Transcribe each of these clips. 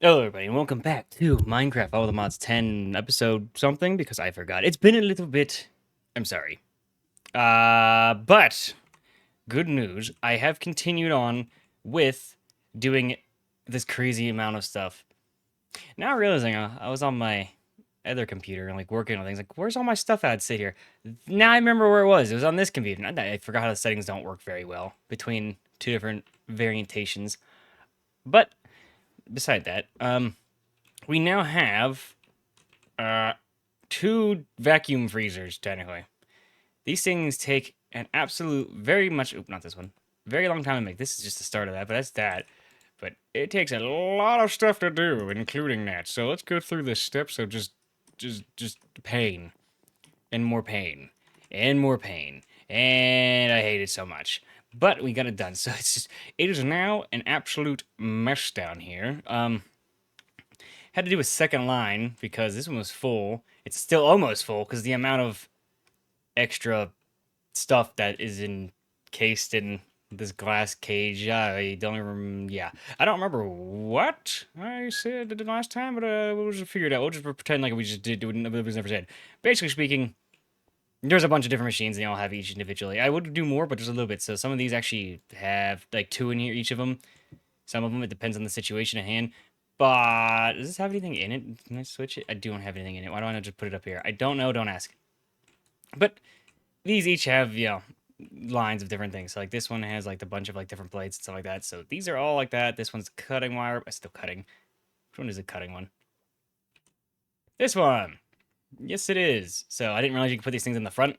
Hello, everybody, and welcome back to Minecraft All the Mods 10 episode something because I forgot. It's been a little bit. I'm sorry. But good news. I have continued on with doing this crazy amount of stuff. Now realizing I was on my other computer and like working on things. Like, where's all my stuff I'd sit here? Now I remember where it was. It was on this computer. I forgot how the settings don't work very well between two different variantations. But beside that, we now have uh two vacuum freezers, technically. These things take an absolute very much oop, not this one. Very long time to make. This is just the start of that, but that's that. But it takes a lot of stuff to do, including that. So let's go through this step. So just pain. And more pain. And more pain. And I hate it so much. But we got it done. So it is now an absolute mess down here. Had to do a second line because this one was full. It's still almost full because the amount of extra stuff that is encased in this glass cage. I don't even. Yeah, I don't remember what I said the last time, but we'll just figure it out. We'll just pretend like we just did. It was never said. Basically speaking, there's a bunch of different machines, and they all have each individually. I would do more, but just a little bit. So some of these actually have like two in here, each of them. Some of them, it depends on the situation at hand. But does this have anything in it? Can I switch it? I don't have anything in it. Why don't I just put it up here? I don't know. Don't ask. But these each have, lines of different things. So like this one has like a bunch of like different plates and stuff like that. So these are all like that. This one's cutting wire. Still cutting. Which one is the cutting one? This one. Yes, it is. So I didn't realize you could put these things in the front.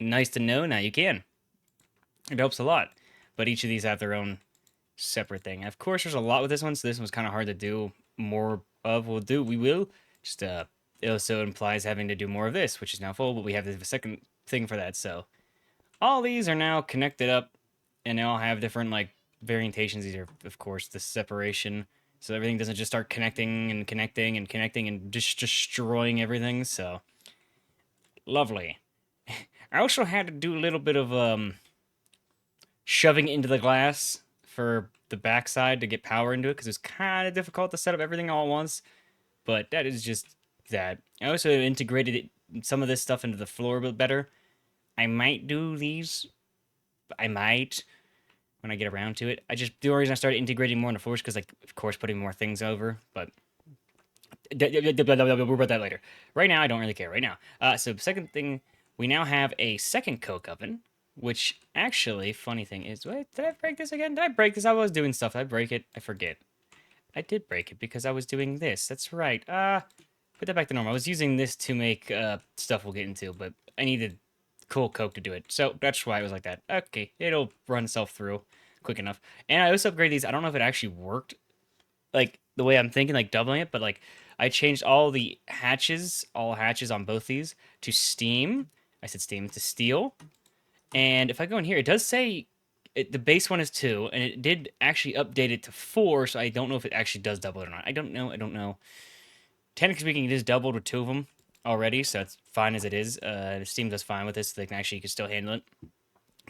Nice to know. Now you can. It helps a lot. But each of these have their own separate thing. Of course, there's a lot with this one, so this one's kind of hard to do more of. We will. Just it also implies having to do more of this, which is now full, but we have the second thing for that. So all these are now connected up, and they all have different like variantations. These are, of course, the separation, so everything doesn't just start connecting and connecting and connecting and just destroying everything. So lovely. I also had to do a little bit of shoving into the glass for the backside to get power into it because it's kind of difficult to set up everything all at once. But that is just that. I also integrated some of this stuff into the floor a bit better. I might do these. I might when I get around to it. The only reason I started integrating more in the floors because, like, of course, putting more things over. But we'll about that later. Right now, I don't really care. Right now, so second thing, we now have a second coke oven, which actually, funny thing is, wait, did I break this again? Did I break this? I was doing stuff. Did I break it? I forget. I did break it because I was doing this. That's right. Put that back to normal. I was using this to make stuff we'll get into, but I needed cool coke to do it. So that's why it was like that. Okay, it'll run itself through quick enough. And I also upgraded these. I don't know if it actually worked like the way I'm thinking, like doubling it, but like I changed all hatches on both these to steam. I said steam to steel. And if I go in here, it does say the base one is 2, and it did actually update it to 4, so I don't know if it actually does double it or not. I don't know. I don't know. Technically speaking, it is doubled with 2 of them already, so it's fine as it is. Steam does fine with this. So they can actually you can still handle it.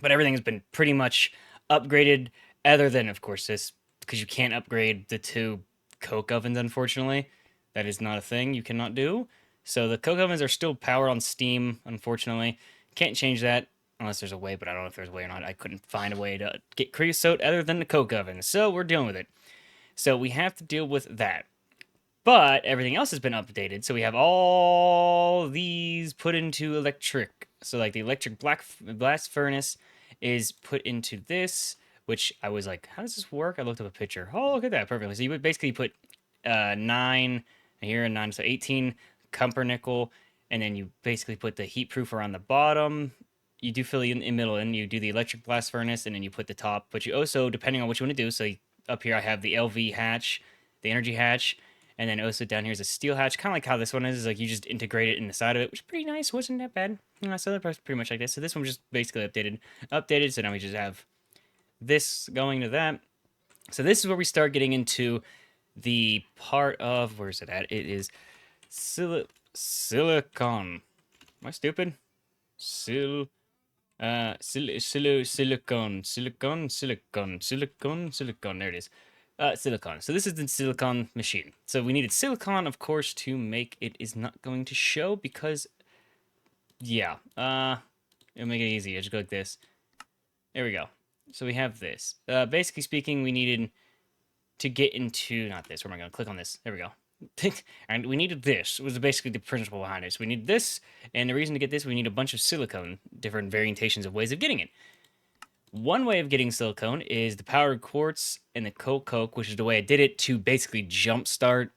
But everything has been pretty much upgraded, other than, of course, this, because you can't upgrade the 2 coke ovens, unfortunately. That is not a thing you cannot do. So the coke ovens are still powered on steam, unfortunately. Can't change that unless there's a way, but I don't know if there's a way or not. I couldn't find a way to get creosote other than the coke oven, so we're dealing with it. So we have to deal with that. But everything else has been updated, so we have all these put into electric. So like the electric black blast furnace is put into this, which I was like, how does this work? I looked up a picture. Oh, look at that, perfectly. So you would basically put 9 here and 9, so 18 Pumpernickel, and then you basically put the heat proof around the bottom. You do fill in the middle, and you do the electric blast furnace, and then you put the top. But you also, depending on what you want to do, so up here I have the LV hatch, the energy hatch, and then also down here is a steel hatch, kind of like how this one is like you just integrate it in the side of it, which is pretty nice. Wasn't that bad? So they're pretty much like this. So this one was just basically updated. So now we just have this going to that. So this is where we start getting into the part of where is it at? It is silicon. Am I stupid? Silicon. There it is. Silicon. So this is the silicon machine. So we needed silicon, of course, to make it. Is not going to show because, yeah. It'll make it easy. I just go like this. There we go. So we have this. Basically speaking, we needed to get into, not this. Where am I going to click on this? There we go. And we needed this. It was basically the principle behind it. So we need this, and the reason to get this, we need a bunch of silicone, different variations of ways of getting it. One way of getting silicone is the powdered quartz and the coke, which is the way I did it to basically jumpstart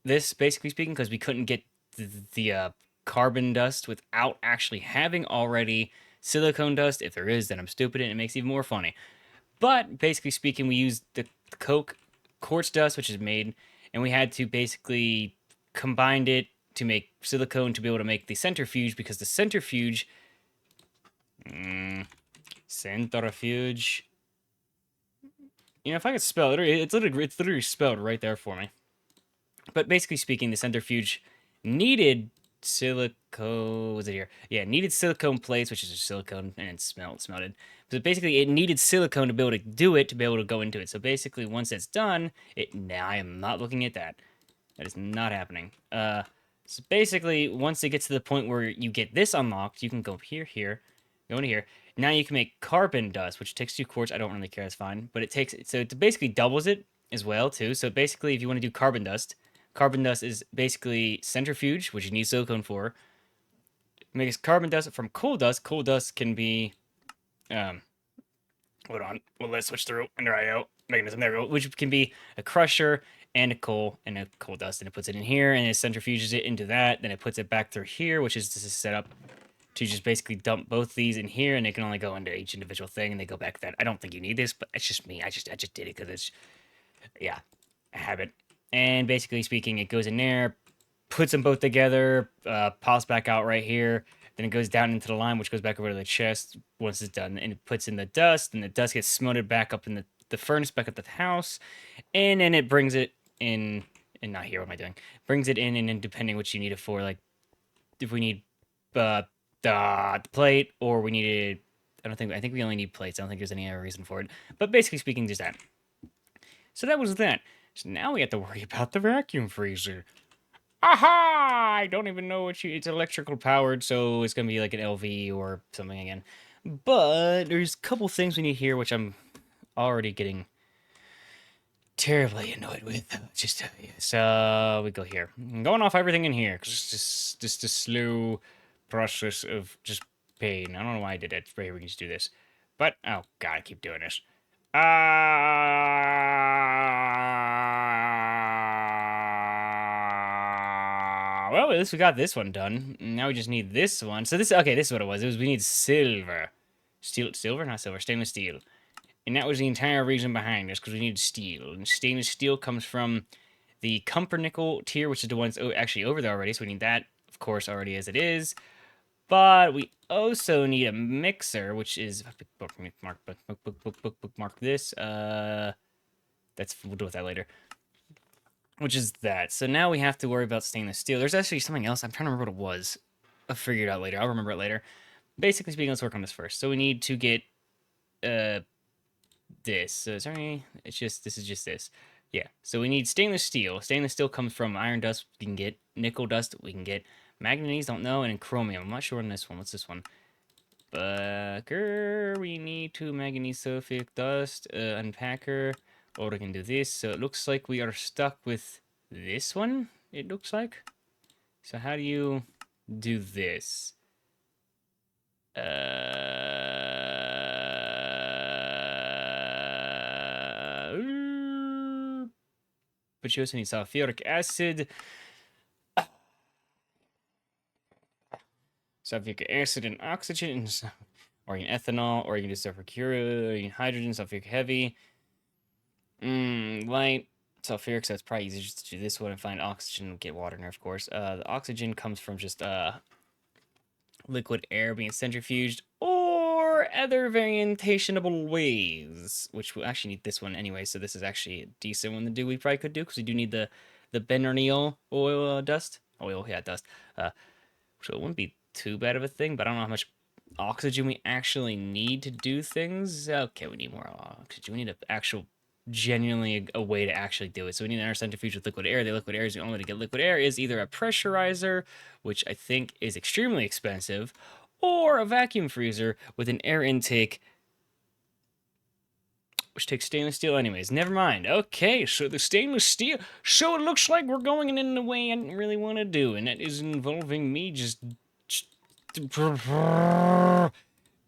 this, basically speaking, because we couldn't get the carbon dust without actually having already silicone dust. If there is, then I'm stupid, and it makes it even more funny. But basically speaking, we used the coke quartz dust, which is made, and we had to basically combine it to make silicone to be able to make the centrifuge, because the centrifuge, centrifuge. You know, if I could spell it, it's literally spelled right there for me. But basically speaking, the centrifuge needed silicone. Was it here? Yeah, needed silicone plates, which is just silicone and it's smelted. But basically, it needed silicone to be able to do it, to be able to go into it. So basically, once it's done, now I am not looking at that. That is not happening. So basically, once it gets to the point where you get this unlocked, you can go here, go into here. Now you can make carbon dust, which takes 2 quartz. I don't really care, that's fine. But it basically doubles it as well, too. So basically, if you want to do carbon dust is basically centrifuge, which you need silicone for. Makes carbon dust from coal dust. Coal dust can be, hold on, well, let's switch through and there I go. Mechanism, there we go, which can be a crusher and a coal dust, and it puts it in here, and it centrifuges it into that, then it puts it back through here, which is just set up to just basically dump both these in here, and they can only go into each individual thing, and they go back to that. I don't think you need this, but it's just me. I just did it because it's, yeah, a habit. And basically speaking, it goes in there, puts them both together, pops back out right here. Then it goes down into the line, which goes back over to the chest once it's done. And it puts in the dust, and the dust gets smelted back up in the furnace, back at the house. And then it brings it in, and not here, what am I doing? Brings it in, and then depending what you need it for, like, if we need the plate, or we needed, I think we only need plates. I don't think there's any other reason for it. But basically speaking, just that. So that was that. So now we have to worry about the vacuum freezer. Aha! I don't even know it's electrical powered, so it's gonna be like an LV or something again. But there's a couple things we need here, which I'm already getting terribly annoyed with. Just tell you. So we go here. I'm going off everything in here, because it's just a slow process of just pain. I don't know why I did that. Right here, we can just do this. But, oh god, I keep doing this. Well, at least we got this one done. Now we just need this one. So this, okay, this is what it was. We need silver. Silver? Not silver, stainless steel. And that was the entire reason behind this, because we needed steel. And stainless steel comes from the Cumbernickel tier, which is the ones actually over there already. So we need that, of course, already as it is. But we also need a mixer, which is bookmark this. We'll deal with that later. Which is that. So now we have to worry about stainless steel. There's actually something else. I'm trying to remember what it was. I'll figure it out later. I'll remember it later. Basically speaking, let's work on this first. So we need to get this. So sorry, this is just this. Yeah. So we need stainless steel. Stainless steel comes from iron dust. We can get nickel dust. We can get manganese, don't know, and chromium. I'm not sure on this one. What's this one? Bucker. We need 2 manganese sulfuric dust. Unpacker. Or we can do this. So it looks like we are stuck with this one. It looks like. So how do you do this? But you also need sulfuric acid. Sulfuric acid and oxygen, or you can ethanol, or you can do sulfuric or you can hydrogen, sulfuric heavy. Light, sulfuric, so it's probably easier just to do this one and find oxygen and get water in there, of course. The oxygen comes from just liquid air being centrifuged, or other variationable ways, which we actually need this one anyway, so this is actually a decent one to do. We probably could do, because we do need the benzoyl oil dust. Oil, yeah, dust. So it wouldn't be too bad of a thing, but I don't know how much oxygen we actually need to do things. Okay, we need more oxygen. We need an actual genuinely a way to actually do it. So we need an air centrifuge with liquid air. The liquid air is the only way to get liquid air is either a pressurizer, which I think is extremely expensive, or a vacuum freezer with an air intake, which takes stainless steel anyways. Never mind. Okay, so the stainless steel. So it looks like we're going in a way I didn't really want to do, and that is involving me just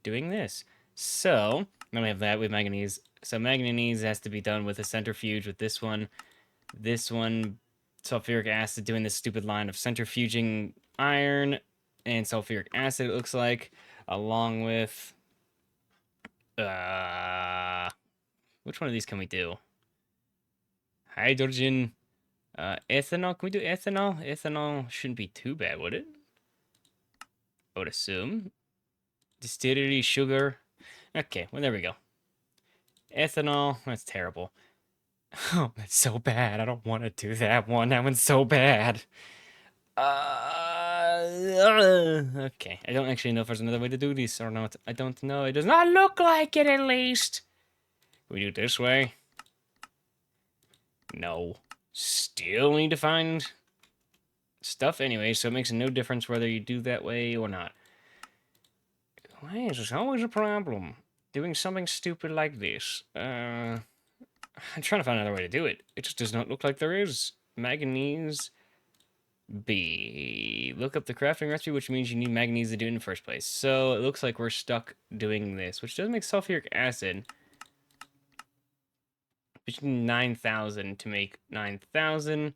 doing this. So, then we have that with manganese. So manganese has to be done with a centrifuge with this one, sulfuric acid doing this stupid line of centrifuging iron and sulfuric acid, it looks like, along with, which one of these can we do? Hydrogen, ethanol, can we do ethanol? Ethanol shouldn't be too bad, would it? I would assume. Distillery, sugar. Okay, well, there we go. Ethanol, that's terrible. Oh, that's so bad. I don't want to do that one. That one's so bad. Okay. I don't actually know if there's another way to do this or not. I don't know. It does not look like it, at least. Can we do it this way? No. Still need to find stuff anyway, so it makes no difference whether you do that way or not. Why is this always a problem? Doing something stupid like this. I'm trying to find another way to do it. It just does not look like there is. Manganese B. Look up the crafting recipe, which means you need manganese to do it in the first place. So it looks like we're stuck doing this, which does make sulfuric acid. But you need 9,000 to make 9,000.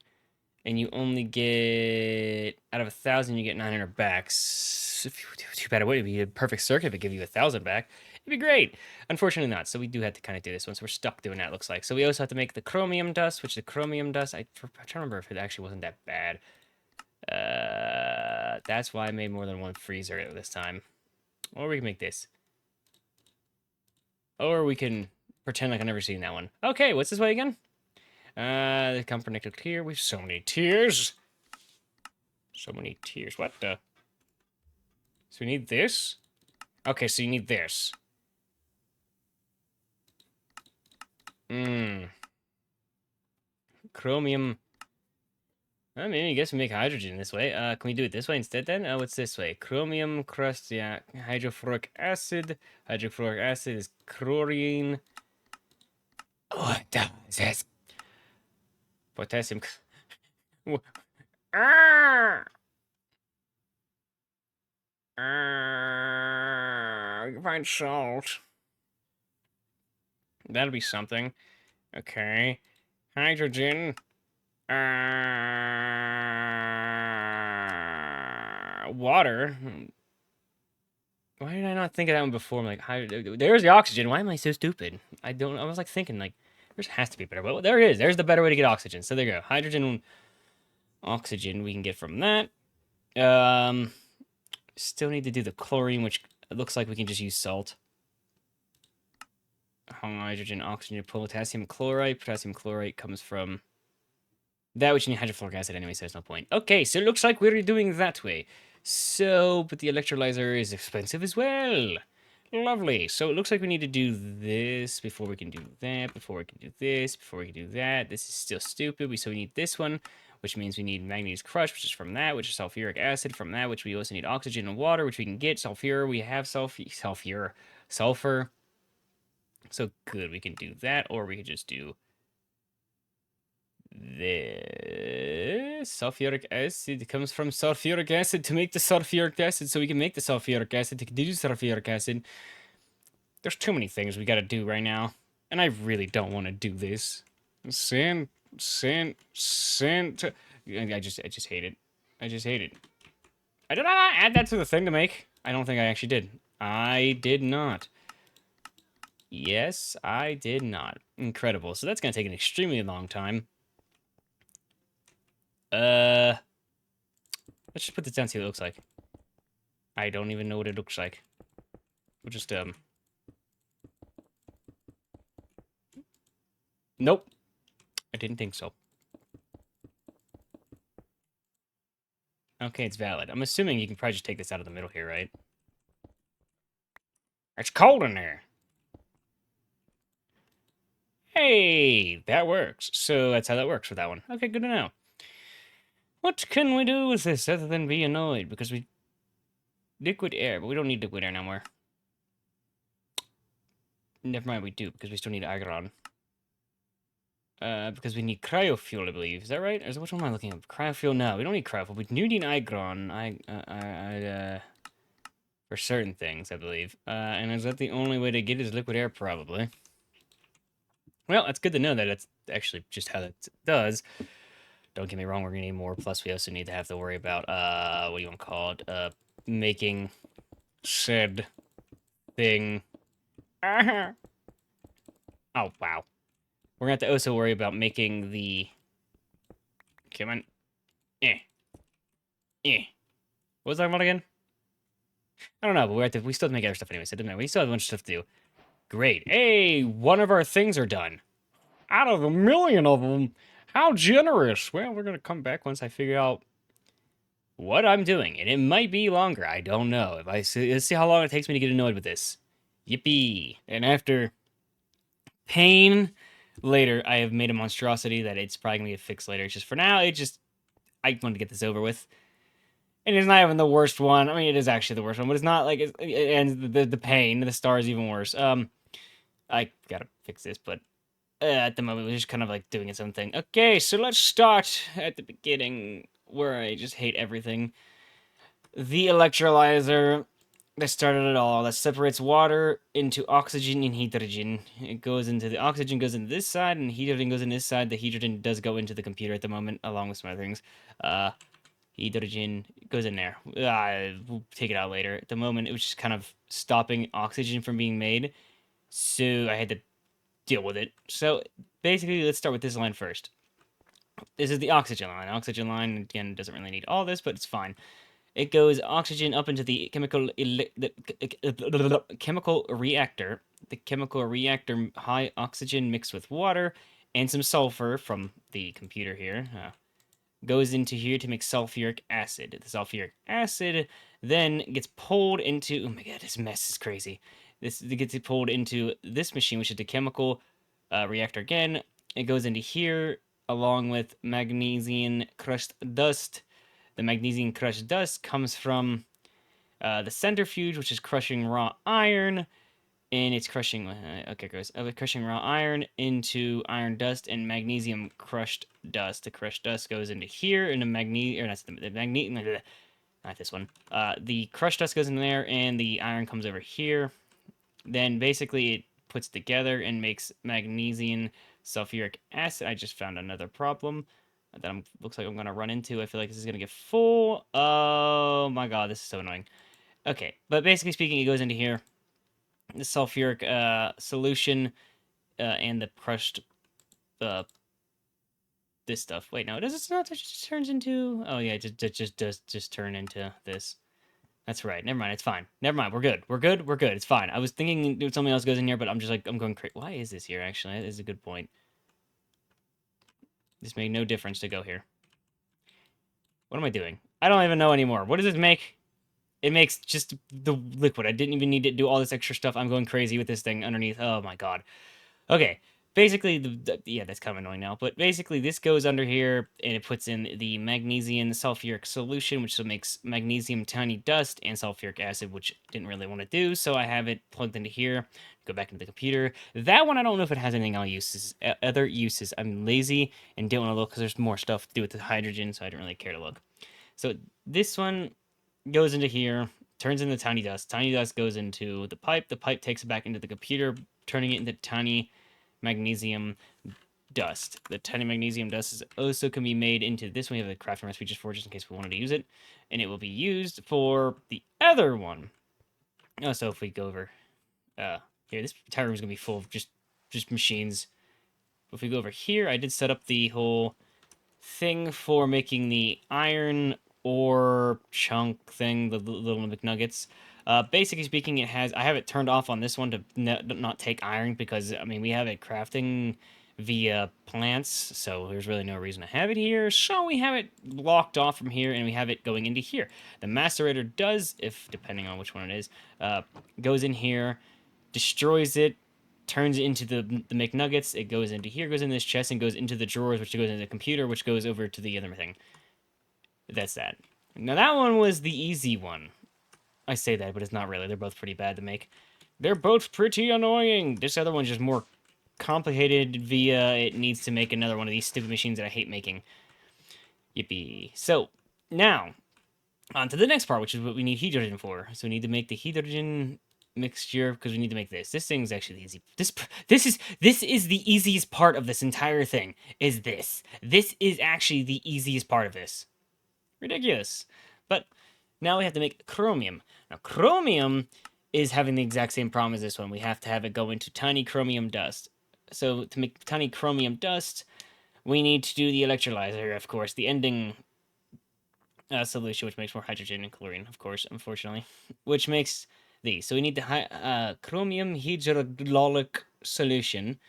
And you only get, out of 1,000, you get 900 back. Too bad it would be a perfect circuit if it give you 1,000 back. It'd be great. Unfortunately not. So we do have to kind of do this one. So we're stuck doing that, looks like. So we also have to make the chromium dust, which the chromium dust, I'm trying to remember if it actually wasn't that bad. That's why I made more than one freezer at this time. Or we can make this. Or we can pretend like I've never seen that one. Okay, what's this way again? The comfort tier. We have so many tiers. So many tiers. What the? So we need this? Okay, so you need this. Chromium. Maybe I guess we make hydrogen this way. Can we do it this way instead then? What's this way? Chromium crust, yeah. Hydrofluoric acid. Hydrofluoric acid is chlorine. What does this? Potassium. We can find salt. That'll be something. Okay. Hydrogen. Water. Why did I not think of that one before? I'm like, there's the oxygen. Why am I so stupid? I was like thinking, like, there has to be a better way. Well, there it is. There's the better way to get oxygen. So there you go. Hydrogen, oxygen we can get from that. Still need to do the chlorine, which it looks like we can just use salt. Hydrogen, oxygen, potassium chloride. Potassium chloride comes from that, which you need hydrofluoric acid anyway, so there's no point. Okay, so it looks like we're doing that way. So, but the electrolyzer is expensive as well. Lovely. So it looks like we need to do this before we can do that, before we can do this, before we can do that. This is still stupid. So we need this one, which means we need manganese crush, which is from that, which is sulfuric acid from that, which we also need oxygen and water, which we can get. Sulfur, we have sulfur. So good, we can do that, or we could just do this. Sulfuric acid comes from sulfuric acid to make the sulfuric acid, so we can make the sulfuric acid to do sulfuric acid. There's too many things we gotta do right now, and I really don't want to do this. I just hate it. I just hate it. I did not add that to the thing to make. I don't think I actually did. I did not. Yes, I did not. Incredible. So that's gonna take an extremely long time. Let's just put this down and see what it looks like. I don't even know what it looks like. We'll just, Nope. I didn't think so. Okay, it's valid. I'm assuming you can probably just take this out of the middle here, right? It's cold in there. Hey, that works. So that's how that works with that one. Okay, good to know. What can we do with this other than be annoyed? Because we... Liquid air, but we don't need liquid air no more. Never mind, we do, because we still need iron. Because we need cryofuel, I believe. Is that right? Or is it, which one am I looking at? Cryofuel? No, we don't need cryofuel. We do need iron. For certain things, I believe. And is that the only way to get is liquid air? Probably. Well, it's good to know that it's actually just how that does. Don't get me wrong, we're gonna need more. Plus, we also need to have to worry about, what do you want to call it? Making said thing. Oh, wow. We're gonna have to also worry about making the... Come on. Eh. What was I talking about again? I don't know, but we still have to make other stuff anyway, so it doesn't matter. We still have a bunch of stuff to do. Great. Hey, one of our things are done. Out of 1,000,000 of them. How generous. Well, we're gonna come back once I figure out what I'm doing, and it might be longer. I don't know. Let's see how long it takes me to get annoyed with this. Yippee. And after pain later, I have made a monstrosity that it's probably gonna get fixed later. It's just for now, I want to get this over with. And it's not even the worst one. I mean, it is actually the worst one, but it's not like and the pain, the star is even worse. I gotta fix this, but at the moment we're just kind of like doing its own thing. Okay, so let's start at the beginning where I just hate everything. The electrolyzer that started it all, that separates water into oxygen and hydrogen. It goes into the oxygen goes into this side, and hydrogen goes in this side. The hydrogen does go into the computer at the moment, along with some other things. Hydrogen goes in there. We'll take it out later. At the moment, it was just kind of stopping oxygen from being made, so I had to deal with it. So basically, let's start with this line first. This is the oxygen line. Oxygen line, again, doesn't really need all this, but it's fine. It goes oxygen up into the chemical reactor. The chemical reactor, high oxygen mixed with water and some sulfur from the computer here. Goes into here to make sulfuric acid. The sulfuric acid then gets pulled into... Oh my god, this mess is crazy. This gets pulled into this machine, which is the chemical reactor again. It goes into here along with magnesium crushed dust. The magnesium crushed dust comes from the centrifuge, which is crushing raw iron. And it's crushing, okay, gross. Crushing raw iron into iron dust and magnesium crushed dust. The crushed dust goes into here, and the magnesium, or that's the magnesium, not this one. The crushed dust goes in there, and the iron comes over here. Then basically it puts together and makes magnesium sulfuric acid. I just found another problem that looks like I'm gonna run into. I feel like this is gonna get full. Oh my god, this is so annoying. Okay, but basically speaking, it goes into here. The sulfuric solution and the crushed this stuff. Wait, no, does it not? It just turns into... Oh yeah, it just does turn into this. That's right. Never mind. It's fine. Never mind. We're good. We're good. We're good. It's fine. I was thinking something else goes in here, but I'm just like, I'm going crazy. Why is this here, actually? That is a good point. This made no difference to go here. What am I doing? I don't even know anymore. What does this make? It makes just the liquid. I didn't even need to do all this extra stuff. I'm going crazy with this thing underneath. Oh my god. Okay. Basically, yeah, that's kind of annoying now. But basically, this goes under here, and it puts in the magnesium sulfuric solution, which makes magnesium tiny dust and sulfuric acid, which I didn't really want to do. So I have it plugged into here. Go back into the computer. That one, I don't know if it has anything else other uses. I'm lazy and didn't want to look because there's more stuff to do with the hydrogen, so I didn't really care to look. So this one goes into here, turns into tiny dust. Tiny dust goes into the pipe. The pipe takes it back into the computer, turning it into tiny magnesium dust. The tiny magnesium dust is also can be made into this one. We have a crafting recipe just for, just in case we wanted to use it, and it will be used for the other one. Oh, so if we go over here, this entire room is gonna be full of just machines. If we go over here, I did set up the whole thing for making the iron ore chunk thing, the little McNuggets. Basically speaking, I have it turned off on this one to not take iron because, I mean, we have it crafting via plants, so there's really no reason to have it here. So we have it blocked off from here, and we have it going into here. The macerator does, if depending on which one it is, goes in here, destroys it, turns it into the McNuggets. It goes into here, goes in this chest, and goes into the drawers, which goes into the computer, which goes over to the other thing. That's that. Now that one was the easy one. I say that, but it's not really. They're both pretty bad to make. They're both pretty annoying. This other one's just more complicated via it needs to make another one of these stupid machines that I hate making. Yippee. So, now, on to the next part, which is what we need hydrogen for. So we need to make the hydrogen mixture because we need to make this. This thing's actually easy. This is the easiest part of this entire thing. Is this? This is actually the easiest part of this. Ridiculous. But now we have to make chromium. Now chromium is having the exact same problem as this one. We have to have it go into tiny chromium dust. So to make tiny chromium dust, we need to do the electrolyzer, of course, the ending solution, which makes more hydrogen and chlorine, of course, unfortunately, which makes these. So we need the chromium hydrolytic solution,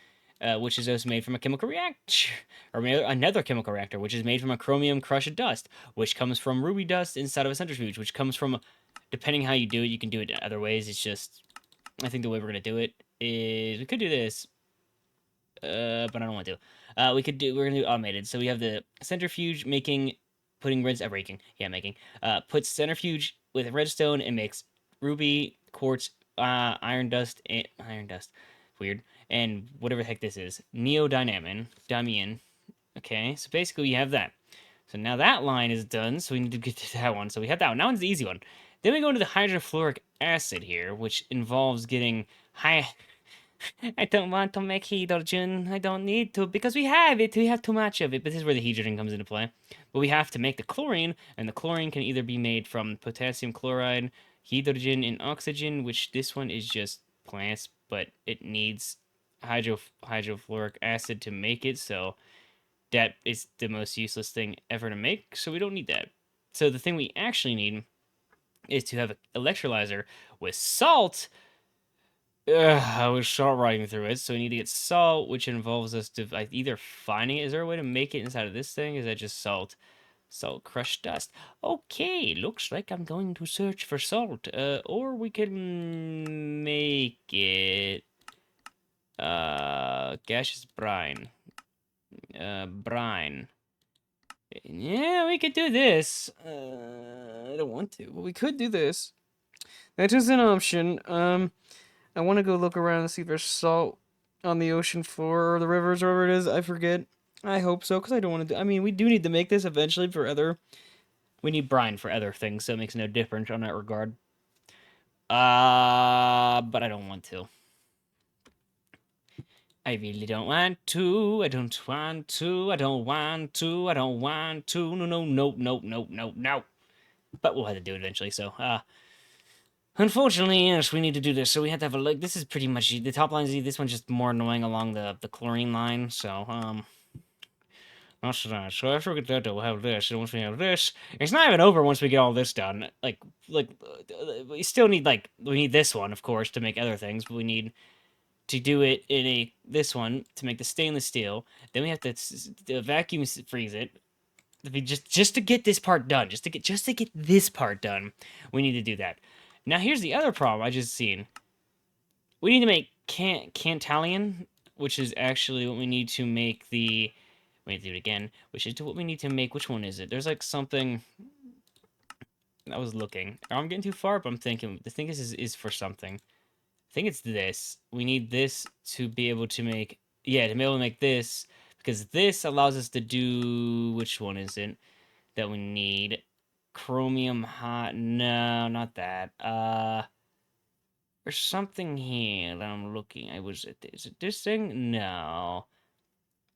which is also made from a chemical reactor, or another chemical reactor, which is made from a chromium crushed dust, which comes from ruby dust inside of a centrifuge, which comes from, depending how you do it, you can do it other ways. It's just, I think the way we're going to do it is, we could do this, but I don't want to. We're going to do automated. So we have the centrifuge puts centrifuge with redstone and makes ruby, quartz, iron dust, weird, and whatever the heck this is, neodymium. Okay, so basically we have that. So now that line is done, so we need to get to that one. So we have that one. That one's the easy one. Then we go into the hydrofluoric acid here, which involves getting high. I don't want to make hydrogen. I don't need to because we have it. We have too much of it. But this is where the hydrogen comes into play. But we have to make the chlorine, and the chlorine can either be made from potassium chloride, hydrogen, and oxygen, which this one is just plants, but it needs hydrofluoric acid to make it. So that is the most useless thing ever to make. So we don't need that. So the thing we actually need is to have an electrolyzer with salt. I was salt riding through it, so we need to get salt, which involves us to either finding it. Is there a way to make it inside of this thing? Is that just salt? Salt crushed dust. Okay, looks like I'm going to search for salt. Or we can make it gaseous brine. Brine. Yeah, we could do this. I don't want to, but we could do this. That is an option. I want to go look around and see if there's salt on the ocean floor or the rivers or wherever it is. I forget. I hope so, because I don't want to do... I mean, we do need to make this eventually for other... We need brine for other things, so it makes no difference on that regard. But I don't want to. I really don't want to. I don't want to. I don't want to. I don't want to. No. But we'll have to do it eventually, so... Unfortunately, yes, we need to do this. So we have to have a look. This is pretty much the top line. This one's just more annoying along the chlorine line. So that's that. So after we get that, we'll have this. And once we have this, it's not even over. Once we get all this done, like we still need we need this one, of course, to make other things. But we need to do it in this one to make the stainless steel. Then we have to vacuum freeze it. Just to get this part done. Just to get this part done, we need to do that. Now, here's the other problem I just seen. We need to make Cantalian, which is actually what we need to make the... We need to do it again, which is what we need to make... Which one is it? There's like something... I was looking. I'm getting too far, but I'm thinking... The thing is for something. I think it's this. We need this to be able to make... Yeah, to be able to make this. Because this allows us to do... Which one is it that we need? Chromium hot. No, not that. There's something here that I'm looking. Is it this thing? No.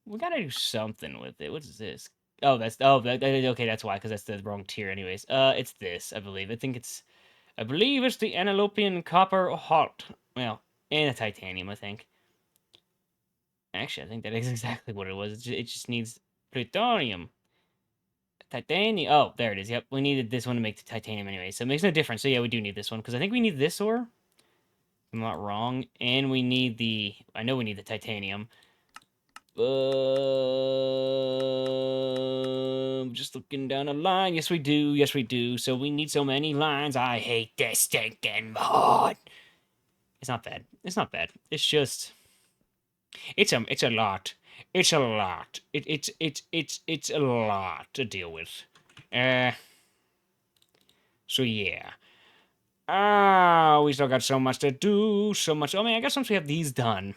We gotta do something with it. What's this? Oh, okay, that's why, because that's the wrong tier anyways. It's this, I believe. I believe it's the Analopian Copper Hot. Well, and a titanium, I think. Actually, I think that is exactly what it was. It just needs plutonium. Titanium. Oh, there it is. Yep, we needed this one to make the titanium anyway, so it makes no difference. So yeah, we do need this one, because I think we need this ore. If I'm not wrong. And we need the... I know we need the titanium. Just looking down the line. Yes, we do. Yes, we do. So we need so many lines. I hate this stinking mod. It's not bad. It's not bad. It's just... It's a lot. It's a lot. It's a lot to deal with. Uh, so yeah. We still got so much to do. So much. I mean, I guess once we have these done,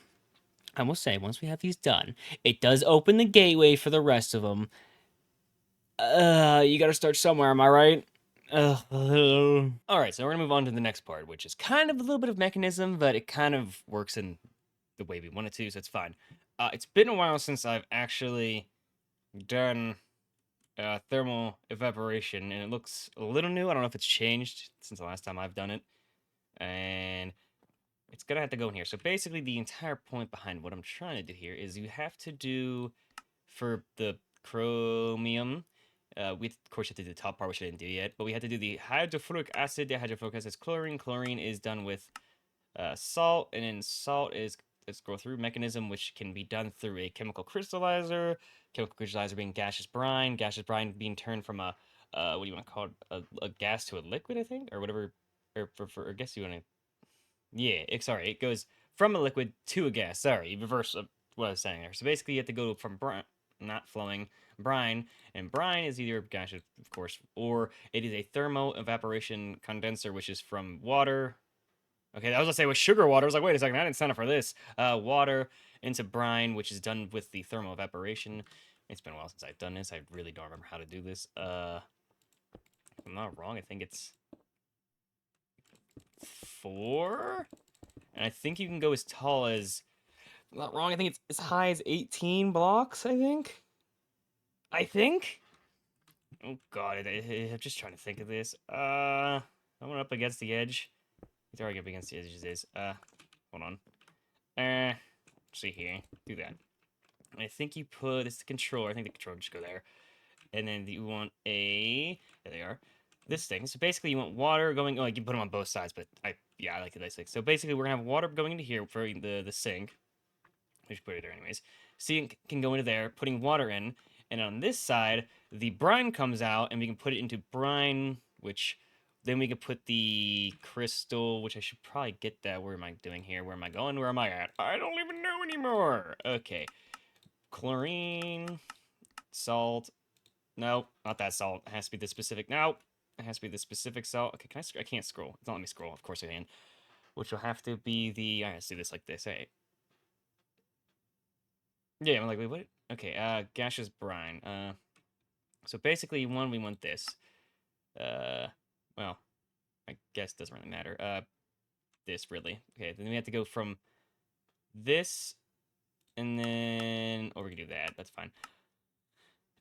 I will say, once we have these done, it does open the gateway for the rest of them. You gotta start somewhere, am I right? All right, so we're gonna move on to the next part, which is kind of a little bit of mechanism, but it kind of works in the way we want it to, so it's fine. It's been a while since I've actually done thermal evaporation, and it looks a little new. I don't know if it's changed since the last time I've done it, and it's gonna have to go in here. So basically, the entire point behind what I'm trying to do here is you have to do for the chromium. We of course have to do the top part, which I didn't do yet, but we had to do the hydrofluoric acid. The hydrofluoric acid is chlorine. Chlorine is done with salt, and then salt is its go through mechanism, which can be done through a chemical crystallizer. Chemical crystallizer being gaseous brine being turned from a what do you want to call it, a gas to a liquid, I think, or whatever, or I guess you want to, yeah, sorry, it goes from a liquid to a gas. Sorry, reverse of what I was saying there. So basically, you have to go from not flowing brine, and brine is either gaseous, of course, or it is a thermo evaporation condenser, which is from water. Okay, I was gonna say with sugar water. I was like, wait a second, I didn't sign up for this. Water into brine, which is done with the thermal evaporation. It's been a while since I've done this. I really don't remember how to do this. If I'm not wrong, I think it's 4, and I think you can go as tall as. I'm not wrong. I think it's as high as 18 blocks. I think. I think. Oh God, I'm just trying to think of this. I went up against the edge. It's already up against the edges. Hold on. Let's see here. Do that. I think you put this the controller. I think the controller just go there, and then you want a. There they are. This thing. So basically, you want water going. Oh, you can put them on both sides, but I like it this thing. So basically, we're gonna have water going into here for the sink. We should put it there anyways. Sink can go into there, putting water in, and on this side, the brine comes out, and we can put it into brine, which then we could put the crystal, which I should probably get that. Where am I doing here? Where am I going? Where am I at? I don't even know anymore. Okay. Chlorine, salt. No, not that salt. It has to be the specific. No, it has to be the specific salt. Okay, can I? I can't scroll. It's not let me scroll. Of course I can. Which will have to be the. I have to do this like this. Hey. Yeah, I'm like, wait, what? Okay, gaseous brine. So basically, one, we want this. Uh, well, I guess it doesn't really matter. This really. Okay, then we have to go from this, and then, oh, we can do that. That's fine.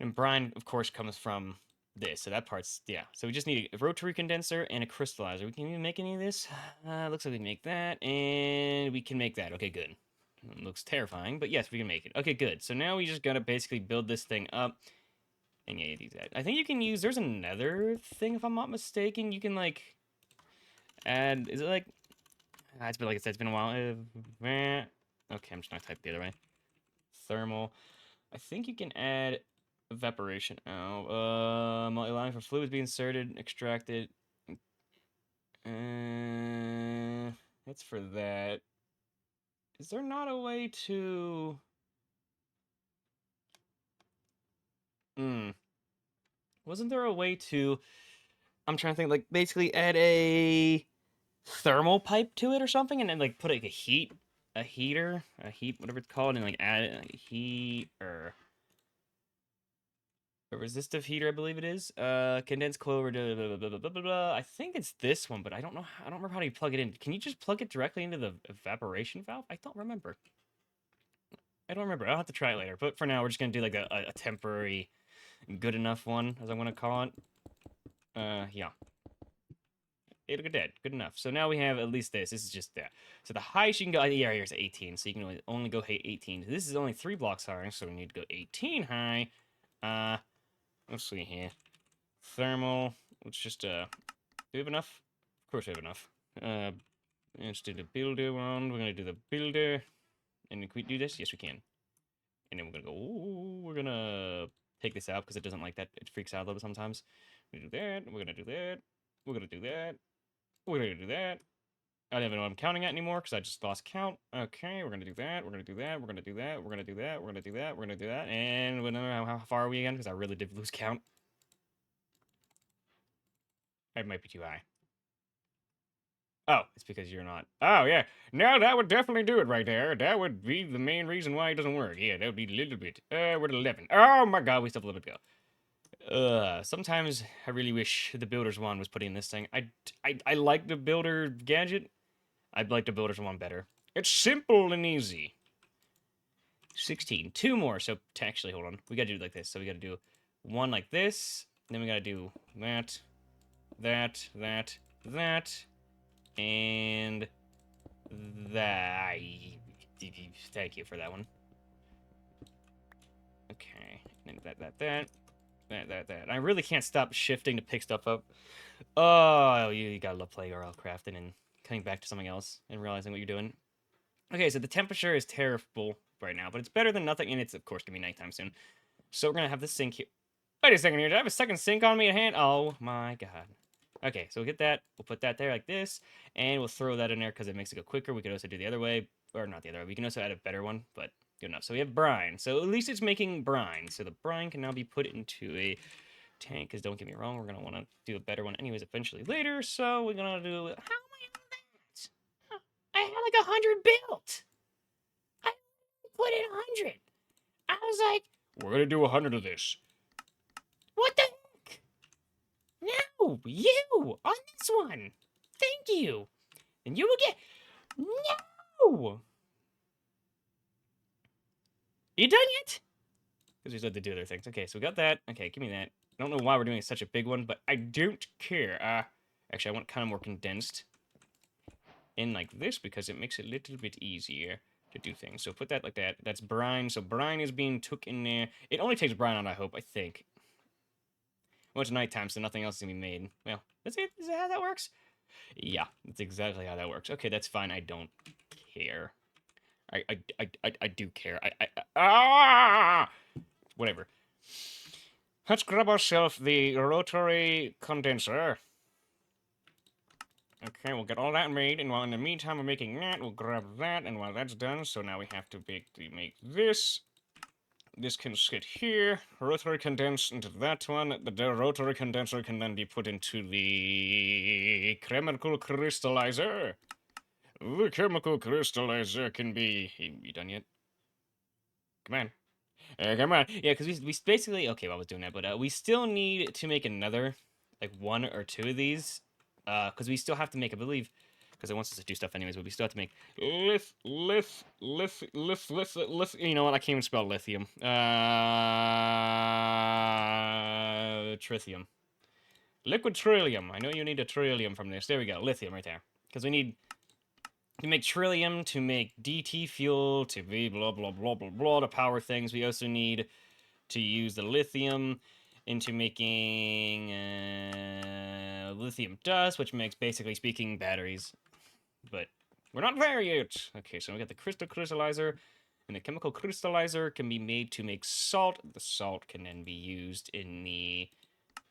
And brine, of course, comes from this. So that part's, yeah. So we just need a rotary condenser and a crystallizer. We can even make any of this. Looks like we can make that, and we can make that. Okay, good. It looks terrifying, but yes, we can make it. Okay, good. So now we just gotta basically build this thing up. And yeah, you do that. I think you can use, there's another thing, if I'm not mistaken. You can, like, add, is it like, it's been, like I said, it's been a while. Okay, I'm just gonna type the other way. Thermal. I think you can add evaporation. Oh, allowing for fluids be inserted, extracted. That's for that. Is there not a way to? Hmm. Wasn't there a way to? I'm trying to think. Like basically add a thermal pipe to it or something, and then like put like a heater, whatever it's called, and like add it, like, heat or a resistive heater, I believe it is. Condensed clover. Blah, blah, blah, blah, blah, blah, blah. I think it's this one, but I don't know. I don't remember how you plug it in. Can you just plug it directly into the evaporation valve? I don't remember. I don't remember. I'll have to try it later. But for now, we're just gonna do like a temporary, good enough one, as I'm gonna call it. Yeah. It'll get dead. Good enough. So now we have at least this. This is just that. So the highest you can go, yeah, here's 18. So you can only go 18. This is only 3 blocks high, so we need to go 18 high. Let's see here. Thermal. Let's just, do we have enough? Of course we have enough. Let's do the builder one. We're gonna do the builder. And can we do this? Yes, we can. And then we're gonna go, ooh, we're gonna take this out because it doesn't like that. It freaks out a little bit sometimes. We do that. We're gonna do that. We're gonna do that. We're gonna do that. I don't even know what I'm counting at anymore because I just lost count. Okay, we're gonna do that. We're gonna do that. We're gonna do that. We're gonna do that. We're gonna do that. We're gonna do that. And we don't know how far are we again? Because I really did lose count. It might be too high. Oh, it's because you're not. Oh, yeah. No, that would definitely do it right there. That would be the main reason why it doesn't work. Yeah, that would be a little bit. We're at 11. Oh my god, we still have a little bit to go. Sometimes I really wish the Builder's Wand was put in this thing. I like the Builder gadget. I'd like the Builder's Wand better. It's simple and easy. 16. Two more. So, actually, hold on. We gotta do it like this. So we gotta do one like this. Then we gotta do that, that, and that. Thank you for that one. Okay. And that. I really can't stop shifting to pick stuff up. Oh, you gotta love playing RL crafting and coming back to something else and realizing what you're doing. Okay, so the temperature is terrible right now, but it's better than nothing, and it's, of course, gonna be nighttime soon. So we're gonna have this sink here. Wait a second here, do I have a second sink on me at hand? Oh my god. Okay, so we'll get that, we'll put that there like this, and we'll throw that in there because it makes it go quicker. We could also do the other way, or not the other way. We can also add a better one, but good enough. So we have brine. So at least it's making brine. So the brine can now be put into a tank, because don't get me wrong, we're gonna want to do a better one anyways eventually later, so we're gonna do... How am I on that? I had like 100 built! I put in 100! I was like, we're gonna do 100 of this. What the heck? No, you on this one. Thank you. And you will get... No! You done yet? Because we still have to do other things. Okay, so we got that. Okay, give me that. I don't know why we're doing such a big one, but I don't care. Actually, I want kind of more condensed in like this because it makes it a little bit easier to do things. So put that like that. That's brine. So brine is being took in there. It only takes brine on, I hope, I think. Well, it's nighttime, so nothing else is going to be made. Well, is it? Is that how that works? Yeah, that's exactly how that works. Okay, that's fine. I don't care. I do care. Whatever. Let's grab ourselves the rotary condenser. Okay, we'll get all that made, and while in the meantime we're making that, we'll grab that, and while that's done, so now we have to make this. This can sit here, rotary condense into that one. The rotary condenser can then be put into the chemical crystallizer. The chemical crystallizer can be... You done yet? Come on. Come on. Yeah, because we basically... Okay, well, I was doing that, but we still need to make another, like, one or two of these. Because we still have to make, I believe... Because it wants us to do stuff anyways, but we still have to make you know what? I can't even spell lithium. Tritium. Liquid trillium. I know you need a trillium from this. There we go. Lithium right there. Because we need to make trillium, to make DT fuel, to be blah, blah, blah, blah, blah, to power things. We also need to use the lithium into making lithium dust, which makes, basically speaking, batteries. But we're not there yet. Okay, so we got the crystal crystallizer, and the chemical crystallizer can be made to make salt. The salt can then be used in the...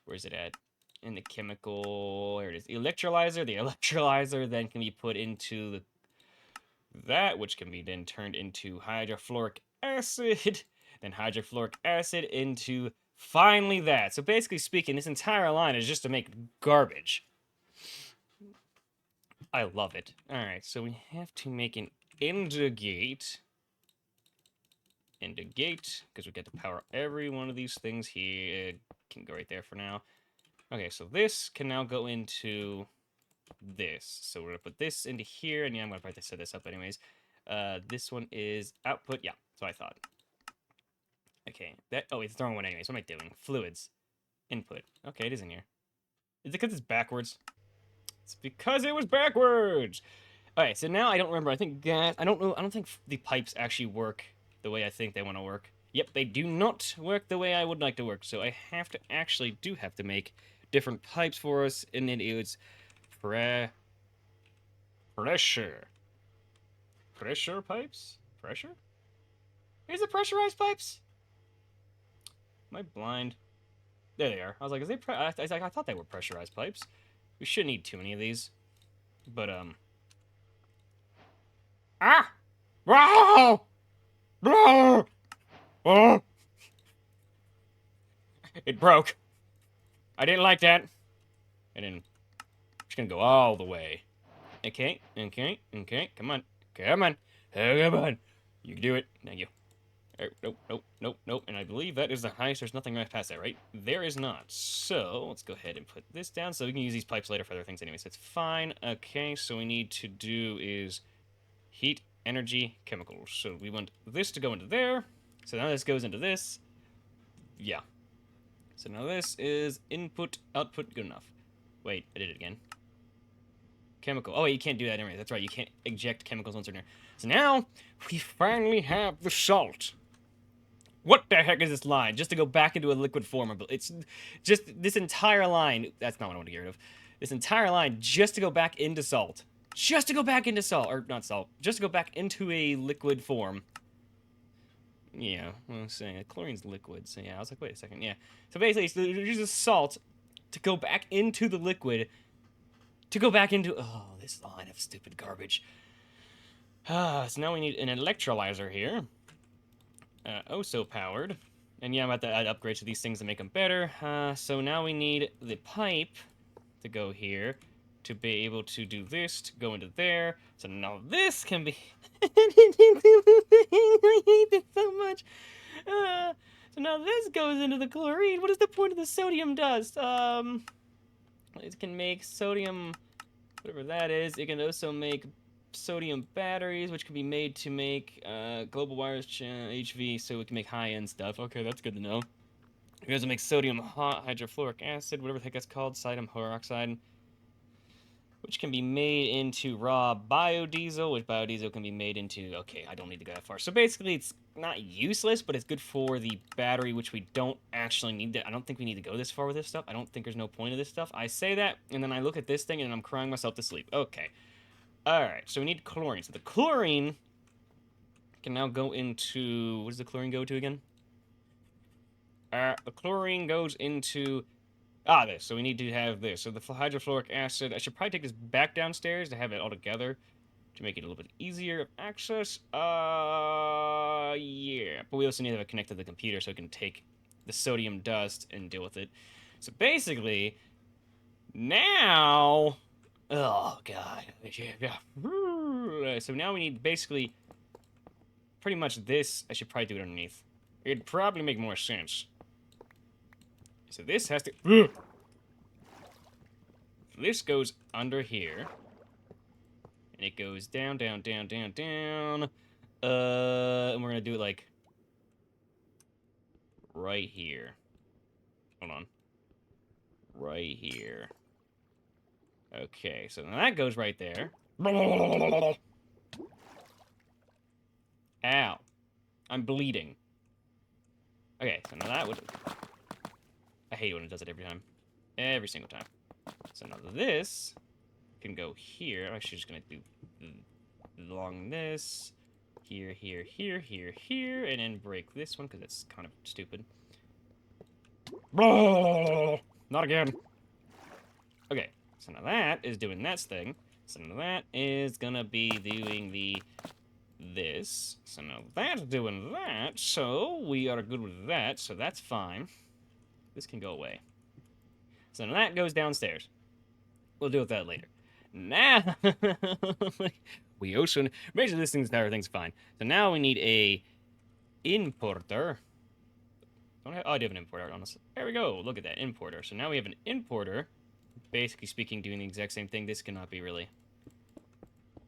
Where's it at? In the chemical... Here it is. Electrolyzer. The electrolyzer then can be put into that, which can be then turned into hydrofluoric acid. Then hydrofluoric acid into finally that. So basically speaking, this entire line is just to make garbage. I love it. Alright, so we have to make an indicate. Indicate, because we get to power every one of these things here. It can go right there for now. Okay, so this can now go into this. So we're going to put this into here, and yeah, I'm going to probably set this up anyways. This one is output. Yeah, that's what I thought. Okay, that... Oh, it's the wrong one anyways. What am I doing? Fluids. Input. Okay, it is in here. Is it because it's backwards? It's because it was backwards! Alright, so now I don't remember. I think gas... I don't know. I don't think the pipes actually work the way I think they want to work. Yep, they do not work the way I would like to work. So I have to actually have to make different pipes for us. And it is... Pressure. Pressure pipes? Pressure? Is it pressurized pipes? Am I blind? There they are. I was like, I thought they were pressurized pipes. We shouldn't need too many of these. But, Ah! Oh! Oh! Oh! It broke. I didn't like that. And then it's gonna go all the way. Okay, okay, okay. Come on. Come on. Come on. You can do it. Thank you. Nope, nope, nope, nope. And I believe that is the highest. There's nothing right past that, right? There is not. So let's go ahead and put this down so we can use these pipes later for other things anyway. So it's fine. Okay, so we need to do is heat, energy, chemicals. So we want this to go into there. So now this goes into this. Yeah. So now this is input, output, good enough. Wait, I did it again. Chemical. Oh, wait, you can't do that anyway. That's right, you can't eject chemicals once they're in there. So now, we finally have the salt. What the heck is this line? Just to go back into a liquid form. It's just this entire line. That's not what I want to get rid of. This entire line just to go back into salt. Just to go back into salt. Or not salt. Just to go back into a liquid form. Yeah, what I'm saying. Chlorine's liquid. So yeah, I was like, wait a second. Yeah. So basically, it uses salt to go back into the liquid. To go back into... Oh, this line of stupid garbage. So now we need an electrolyzer here. Oh, so powered. And yeah, I'm about to add upgrades to these things to make them better. So now we need the pipe to go here to be able to do this, to go into there. So now this can be... I hate this so much. So now this goes into the chlorine. What is the point of the sodium dust? It can make sodium, whatever that is. It can also make sodium batteries, which can be made to make global wires HV, so we can make high-end stuff. Okay, that's good to know. It can also make sodium hydrofluoric acid, whatever the heck that's called, sodium hydroxide, which can be made into raw biodiesel, which biodiesel can be made into... Okay, I don't need to go that far. So basically, it's not useless, but it's good for the battery, which we don't actually need to... I don't think we need to go this far with this stuff. I don't think there's no point of this stuff. I say that, and then I look at this thing, and I'm crying myself to sleep. Okay. Alright, so we need chlorine. So the chlorine can now go into... What does the chlorine go to again? The chlorine goes into... this. So we need to have this. So the hydrofluoric acid... I should probably take this back downstairs to have it all together to make it a little bit easier of access. Yeah. But we also need to have it connected to the computer so it can take the sodium dust and deal with it. So basically, now... Oh, God. So now we need basically pretty much this. I should probably do it underneath. It'd probably make more sense. So this has to... This goes under here. And it goes down, down, down, down, down. And we're going to do it like... right here. Hold on. Right here. Okay, so now that goes right there. Ow. I'm bleeding. Okay, so now that would... I hate it when it does it every time. Every single time. So now this can go here. I'm actually just going to do along this. Here, here, here, here, here. And then break this one, because it's kind of stupid. Not again. Okay. So now that is doing that thing. So now that is gonna be doing this. So now that's doing that. So we are good with that. So that's fine. This can go away. So now that goes downstairs. We'll deal with that later. Now we also basically this entire thing's fine. So now we need a importer. Don't have, oh, I do have an importer, honestly. There we go. Look at that importer. So now we have an importer. Basically speaking, doing the exact same thing. This cannot be really.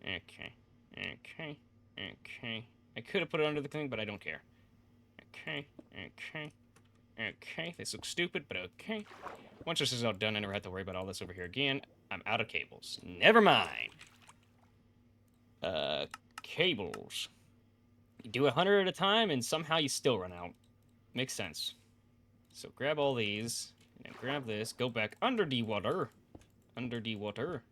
Okay. Okay. Okay. I could have put it under the thing, but I don't care. Okay. Okay. Okay. This looks stupid, but okay. Once this is all done, I never have to worry about all this over here again. I'm out of cables. Never mind. Cables. You do 100 at a time, and somehow you still run out. Makes sense. So grab all these. And grab this, go back under the water. Under the water.